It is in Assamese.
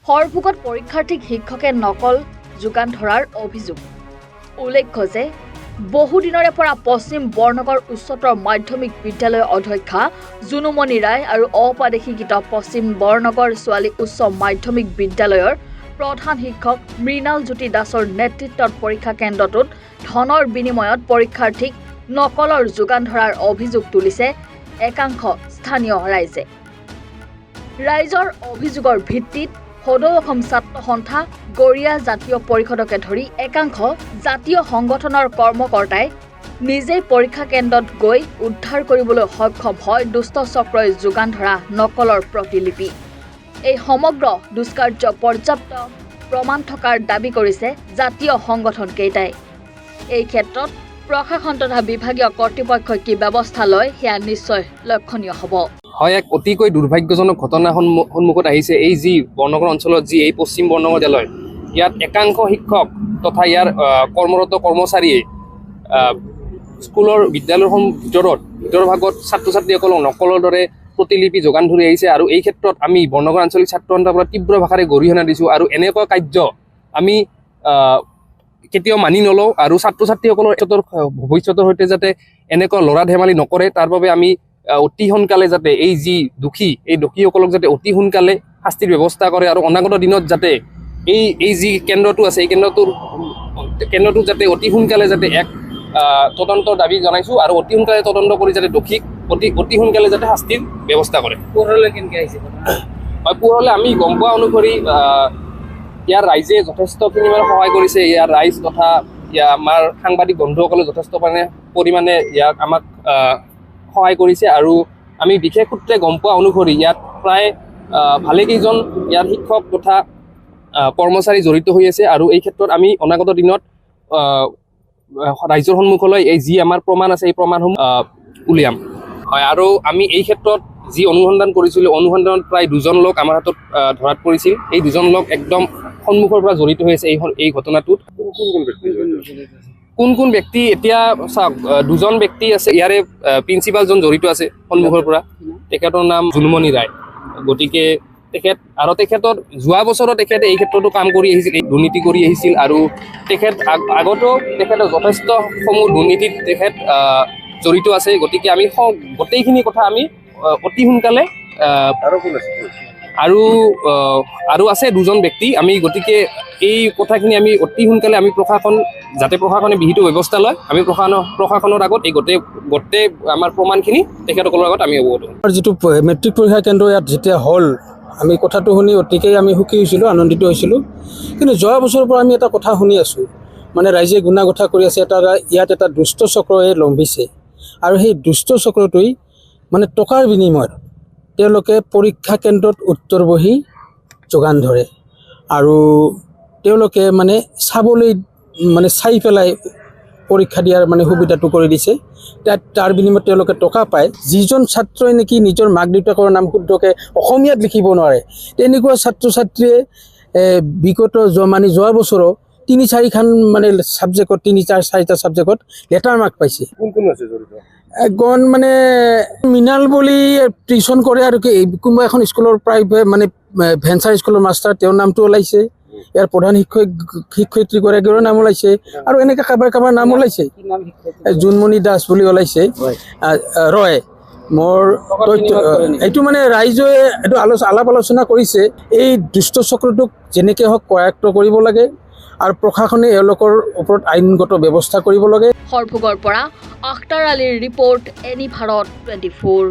হৰভোগত পৰীক্ষাৰ্থীক শিক্ষকে নকল যোগান ধৰাৰ অভিযোগ। উল্লেখ্য যে বহুদিনৰে পৰা পশ্চিম বৰনগৰ উচ্চতৰ মাধ্যমিক বিদ্যালয়ৰ অধ্যক্ষা জুনুমণি ৰায় আৰু অপাদেশিকৃত পশ্চিম বৰনগৰ ছোৱালী উচ্চ মাধ্যমিক বিদ্যালয়ৰ প্ৰধান শিক্ষক মৃণাল জ্যোতি দাসৰ নেতৃত্বত পৰীক্ষা কেন্দ্ৰটোত ধনৰ বিনিময়ত পৰীক্ষাৰ্থীক নকলৰ যোগান ধৰাৰ অভিযোগ তুলিছে একাংশ স্থানীয় ৰাইজে। ৰাইজৰ অভিযোগৰ ভিত্তিত সদৌ অসম ছাত্ৰ সন্থা গৰিয়া জাতীয় পৰিষদকে ধৰি একাংশ জাতীয় সংগঠনৰ কৰ্মকৰ্তাই নিজেই পৰীক্ষা কেন্দ্ৰত গৈ উদ্ধাৰ কৰিবলৈ সক্ষম হয় দুষ্ট চক্ৰই যোগান ধৰা নকলৰ প্ৰতিলিপি। এই সমগ্ৰ দুষ্কাৰ্য পৰ্যাপ্ত প্ৰমাণ থকাৰ দাবী কৰিছে জাতীয় সংগঠনকেইটাই। এই ক্ষেত্ৰত প্ৰশাসন তথা বিভাগীয় কৰ্তৃপক্ষই কি ব্যৱস্থা লয় সেয়া নিশ্চয় লক্ষণীয় হ'ব। হয়, এক অতিকৈ দুৰ্ভাগ্যজনক ঘটনা সন্মুখত আহিছে। এই যি বৰনগৰ অঞ্চলত যি এই পশ্চিম বৰনগৰ বিদ্যালয়, ইয়াত একাংশ শিক্ষক তথা ইয়াৰ কৰ্মৰত কৰ্মচাৰীয়ে স্কুলৰ বিদ্যালয়ৰ ভিতৰভাগত ছাত্ৰ ছাত্ৰীসকলক নকলৰ দৰে প্ৰতিলিপি যোগান ধৰি আহিছে। আৰু এই ক্ষেত্ৰত আমি বৰনগৰ আঞ্চলিক ছাত্ৰ সন্থাৰ পৰা তীব্ৰ ভাষাৰে গৰিহণা দিছোঁ আৰু এনেকুৱা কাৰ্য আমি কেতিয়াও মানি নলওঁ। আৰু ছাত্ৰ ছাত্ৰীসকলৰ ভৱিষ্যতৰ সৈতে যাতে এনেকুৱা ল'ৰা ধেমালি নকৰে, তাৰ বাবে আমি অতি সোনকালে যাতে এই যি দোষী, এই দোষীসকলক যাতে অতি সোনকালে শাস্তিৰ ব্যৱস্থা কৰে আৰু অনাগত দিনত যাতে এই যি কেন্দ্ৰটো আছে এই কেন্দ্ৰটো যাতে অতি সোনকালে যাতে এক তদন্তৰ দাবী জনাইছোঁ আৰু অতি সোনকালে তদন্ত কৰি যাতে দোষীক অতি সোনকালে যাতে শাস্তিৰ ব্যৱস্থা কৰে। পোহৰলৈ কেনেকৈ আহিছে? হয়, পোহৰলৈ আমি গম পোৱা অনুসৰি ইয়াৰ ৰাইজে যথেষ্টখিনি মানে সহায় কৰিছে। ইয়াৰ ৰাইজ তথা আমাৰ সাংবাদিক বন্ধুসকলে যথেষ্ট পৰিমাণে ইয়াক আমাক সহায় কৰিছে। আৰু আমি বিশেষ সূত্ৰে গম পোৱা অনুসৰি ইয়াত প্ৰায় ভালেকেইজন ইয়াৰ শিক্ষক তথা কৰ্মচাৰী জড়িত হৈ আছে। আৰু এই ক্ষেত্ৰত আমি অনাগত দিনত ৰাইজৰ সন্মুখলৈ এই যি আমাৰ প্ৰমাণ আছে এই প্ৰমাণসমূহ উলিয়াম। হয়, আৰু আমি এই ক্ষেত্ৰত যি অনুসন্ধান কৰিছিলোঁ, অনুসন্ধানত প্ৰায় 2জন লোক আমাৰ হাতত ধৰাত পৰিছিল। এই 2জন লোক একদম সন্মুখৰ পৰা জড়িত হৈ আছে এই ঘটনাটোত। কোন ব্যক্তি এতিয়া চাওক, 2জন ব্যক্তি আছে। ইয়াৰে প্ৰিন্সিপালজন জড়িত আছে সন্মুখৰ পৰা, তেখেতৰ নাম জুনুমণি ৰায়। গতিকে তেখেতৰ যোৱা বছৰত তেখেতে এই ক্ষেত্ৰতো কাম কৰি আহিছিল, দুৰ্নীতি কৰি আহিছিল। আৰু আগতেও তেখেতৰ যথেষ্টসমূহ দুৰ্নীতিত জড়িত আছে। গতিকে আমি গোটেইখিনি কথা আমি অতি সোনকালে আৰু আছে 2জন ব্যক্তি। আমি গতিকে এই কথাখিনি আমি অতি সোনকালে আমি প্ৰশাসনে বিহিত ব্যৱস্থা লয়। আমি প্ৰশাসনৰ আগত এই গোটেই আমাৰ প্ৰমাণখিনি তেখেতসকলৰ আগত আমি অৱগত হ'ম। যিটো মেট্ৰিক পৰীক্ষা কেন্দ্ৰ ইয়াত যেতিয়া হ'ল, আমি কথাটো শুনি অতিকেই আমি সুখী হৈছিলোঁ, আনন্দিত হৈছিলোঁ। কিন্তু যোৱা বছৰৰ পৰা আমি এটা কথা শুনি আছোঁ, মানে ৰাইজে গুণাগঠা কৰি আছে, ইয়াত এটা দুষ্ট চক্ৰই লম্ভিছে। আৰু সেই দুষ্ট চক্ৰটোই মানে টকাৰ বিনিময়ত তেওঁলোকে পৰীক্ষা কেন্দ্ৰত উত্তৰ বহি যোগান ধৰে। আৰু তেওঁলোকে মানে চাই পেলাই পৰীক্ষা দিয়াৰ মানে সুবিধাটো কৰি দিছে। তাৰ বিনিময়ত তেওঁলোকে টকা পায়। যিজন ছাত্ৰই নেকি নিজৰ মাক দেউতাকৰ নাম শুদ্ধকৈ অসমীয়াত লিখিব নোৱাৰে, তেনেকুৱা ছাত্ৰ ছাত্ৰীয়ে বিগত যোৱা বছৰো 3-4খন মানে ছাবজেক্টত 3-4টা ছাবজেক্টত লেটাৰ মাৰ্ক পাইছে। কোন আছে জড়িত? এজন মানে মৃণাল বুলি টিউশ্যন কৰে আৰু কোনোবা এখন স্কুলৰ প্ৰাইভেট মানে ভেঞ্চাৰ স্কুলৰ মাষ্টাৰ, তেওঁৰ নামটো ওলাইছে। ইয়াৰ প্ৰধান শিক্ষয়িত্ৰীগৰাকীৰো নাম ওলাইছে। আৰু এনেকৈ কাৰোবাৰ নাম ওলাইছে। জুনমণি দাস বুলি ওলাইছে, ৰয়। মোৰ এইটো মানে ৰাইজে এইটো আলাপ আলোচনা কৰিছে। এই দুষ্ট চক্ৰটোক যেনেকৈ হওক কৰায়ত্ব কৰিব লাগে আৰু প্ৰশাসনে এওঁলোকৰ ওপৰত আইনগত ব্যৱস্থা কৰিব লাগে। হৰভোগৰ পৰা আখতাৰ আলীৰ ৰিপৰ্ট, এনি ভাৰত 24।